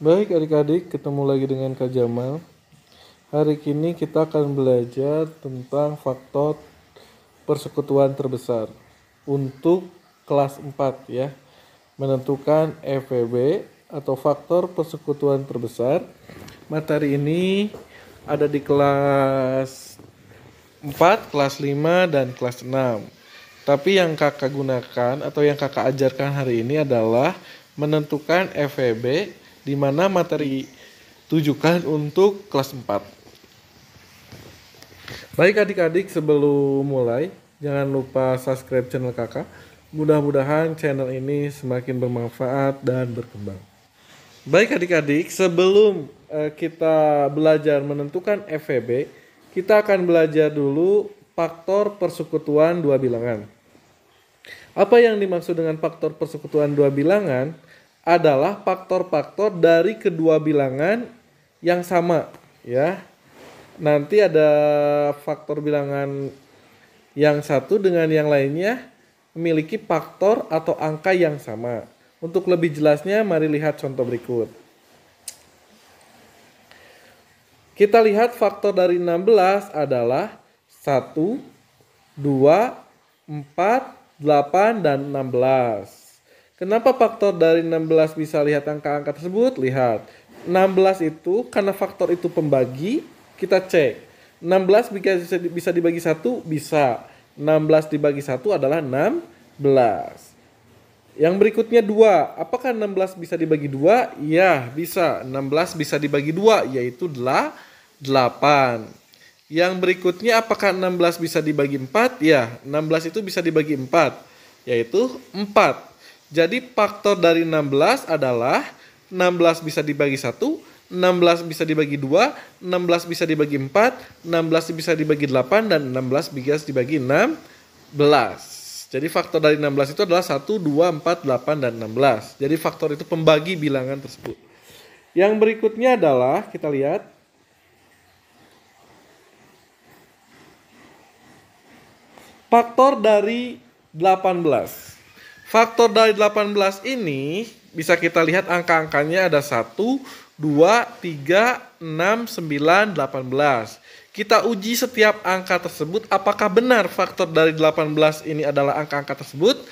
Baik adik-adik, ketemu lagi dengan Kak Jamal. Hari ini kita akan belajar tentang faktor persekutuan terbesar untuk kelas 4 ya. Menentukan FVB atau faktor persekutuan terbesar. Materi ini ada di kelas 4, kelas 5, dan kelas 6. Tapi yang kakak gunakan atau yang kakak ajarkan hari ini adalah menentukan FVB di mana materi tujukan untuk kelas 4. Baik adik-adik, sebelum mulai jangan lupa subscribe channel kakak. Mudah-mudahan channel ini semakin bermanfaat dan berkembang. Baik adik-adik, sebelum kita belajar menentukan FVB, kita akan belajar dulu faktor persekutuan dua bilangan. Apa yang dimaksud dengan faktor persekutuan dua bilangan? Adalah faktor-faktor dari kedua bilangan yang sama ya. Nanti ada faktor bilangan yang satu dengan yang lainnya memiliki faktor atau angka yang sama. Untuk lebih jelasnya mari lihat contoh berikut. Kita lihat faktor dari 16 adalah 1, 2, 4, 8, dan 16. Kenapa faktor dari 16 bisa lihat angka-angka tersebut? Lihat, 16 itu karena faktor itu pembagi, kita cek. 16 bisa dibagi 1? Bisa. 16 dibagi 1 adalah 16. Yang berikutnya 2. Apakah 16 bisa dibagi 2? Ya, bisa. 16 bisa dibagi 2, yaitu 8. Yang berikutnya apakah 16 bisa dibagi 4? Ya, 16 itu bisa dibagi 4, yaitu 4. Jadi faktor dari 16 adalah 16 bisa dibagi 1, 16 bisa dibagi 2, 16 bisa dibagi 4, 16 bisa dibagi 8, dan 16 bisa dibagi 16. Jadi faktor dari 16 itu adalah 1, 2, 4, 8, dan 16. Jadi faktor itu pembagi bilangan tersebut. Yang berikutnya adalah kita lihat faktor dari 18. Faktor dari 18 ini bisa kita lihat angka-angkanya ada 1, 2, 3, 6, 9, 18. Kita uji setiap angka tersebut apakah benar faktor dari 18 ini adalah angka-angka tersebut.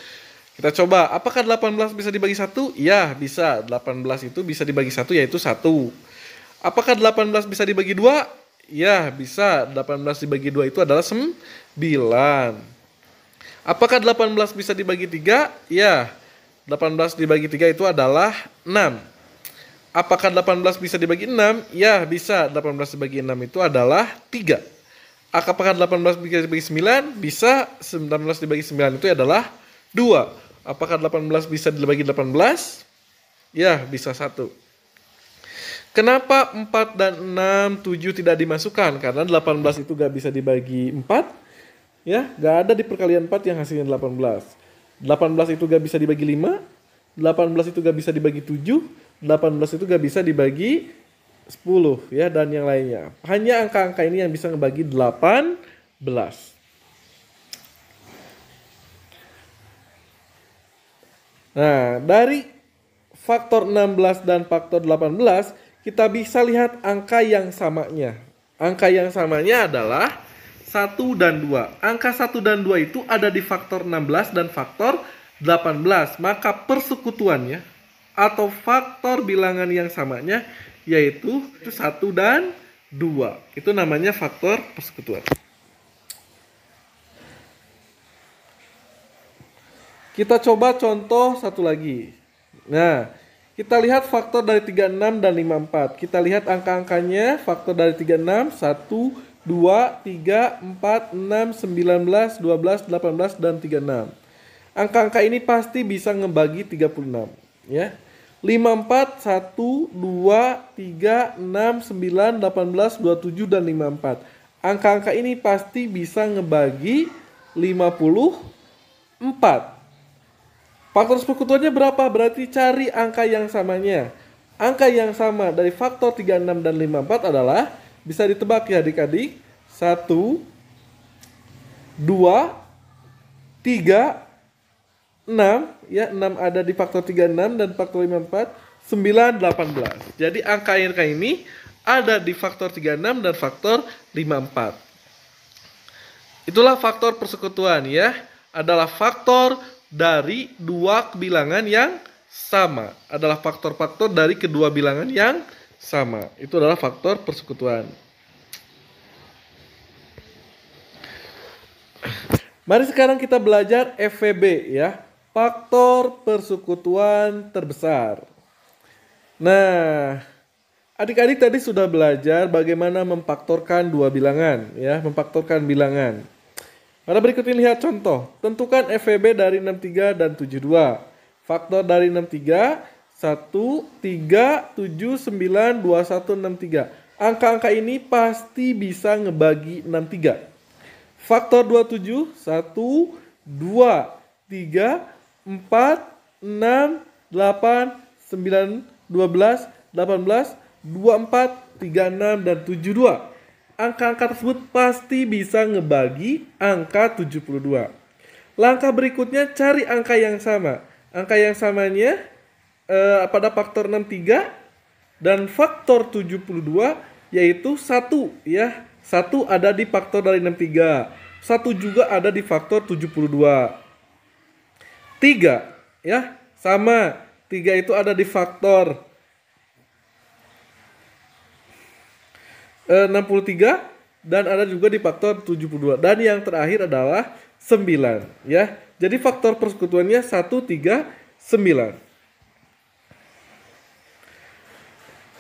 Kita coba, apakah 18 bisa dibagi 1? Ya, bisa. 18 itu bisa dibagi 1, yaitu 1. Apakah 18 bisa dibagi 2? Ya, bisa. 18 dibagi 2 itu adalah 9. Apakah 18 bisa dibagi 3? Ya, 18 dibagi 3 itu adalah 6. Apakah 18 bisa dibagi 6? Ya, bisa. 18 dibagi 6 itu adalah 3. Apakah 18 bisa dibagi 9? Bisa. 19 dibagi 9 itu adalah 2. Apakah 18 bisa dibagi 18? Ya, bisa 1. Kenapa 4 dan 6, 7 tidak dimasukkan? Karena 18 itu gak bisa dibagi 4. Ya, gak ada di perkalian 4 yang hasilnya 18. 18 itu gak bisa dibagi 5. 18 itu gak bisa dibagi 7. 18 itu gak bisa dibagi 10 ya, dan yang lainnya. Hanya angka-angka ini yang bisa ngebagi 18. Nah, dari faktor 16 dan faktor 18 kita bisa lihat angka yang samanya. Angka yang samanya adalah 1 dan 2. Angka 1 dan 2 itu ada di faktor 16 dan faktor 18. Maka persekutuannya atau faktor bilangan yang samanya yaitu 1 dan 2. Itu namanya faktor persekutuan. Kita coba contoh satu lagi. Nah, kita lihat faktor dari 36 dan 54. Kita lihat angka-angkanya. Faktor dari 36, 1, 2, 3, 4, 6, 19, 12, 18, dan 36. Angka-angka ini pasti bisa ngebagi 36 ya. 54, 1, 2, 3, 6, 9, 18, 27, dan 54. Angka-angka ini pasti bisa ngebagi 54. Faktor persekutuannya berapa? Berarti cari angka yang samanya. Angka yang sama dari faktor 36 dan 54 adalah, bisa ditebak ya adik-adik, 1, 2, 3, 6. Ya, 6 ada di faktor 36 dan faktor 54. 9, 18. Jadi angka ini ada di faktor 36 dan faktor 54. Itulah faktor persekutuan ya. Adalah faktor dari dua bilangan yang sama. Adalah faktor-faktor dari kedua bilangan yang sama. Itu adalah faktor persekutuan. Mari sekarang kita belajar FVB ya. Faktor persekutuan terbesar. Nah, adik-adik tadi sudah belajar bagaimana memfaktorkan dua bilangan ya, memfaktorkan bilangan. Pada berikut ini lihat contoh. Tentukan FVB dari 63 dan 72. Faktor dari 63 1, 3, 7, 9, 21, 63. Angka-angka ini pasti bisa ngebagi 63. Faktor 27 1, 2, 3, 4, 6, 8, 9, 12, 18, 24, 36, dan 72. Angka-angka tersebut pasti bisa ngebagi angka 72. Langkah berikutnya cari angka yang sama. Angka yang samanya pada faktor 63 dan faktor 72 yaitu 1 ya. 1 ada di faktor dari 63. 1 juga ada di faktor 72. 3 ya, sama. 3 itu ada di faktor 63 dan ada juga di faktor 72. Dan yang terakhir adalah 9 ya. Jadi faktor persekutuannya 1, 3, 9.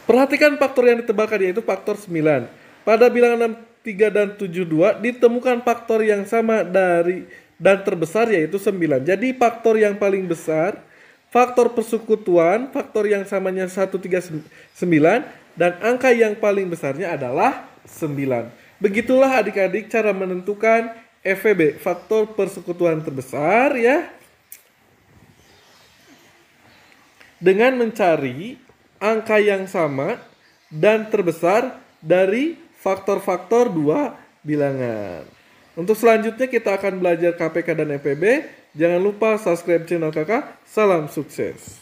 Perhatikan faktor yang ditebalkan yaitu faktor 9. Pada bilangan 63 dan 72 ditemukan faktor yang sama dari dan terbesar yaitu 9. Jadi faktor yang paling besar, faktor persekutuan, faktor yang samanya 1, 3, 9 dan angka yang paling besarnya adalah 9. Begitulah adik-adik cara menentukan FVB, faktor persekutuan terbesar ya. Dengan mencari angka yang sama dan terbesar dari faktor-faktor dua bilangan. Untuk selanjutnya kita akan belajar KPK dan FVB. Jangan lupa subscribe channel kakak. Salam sukses.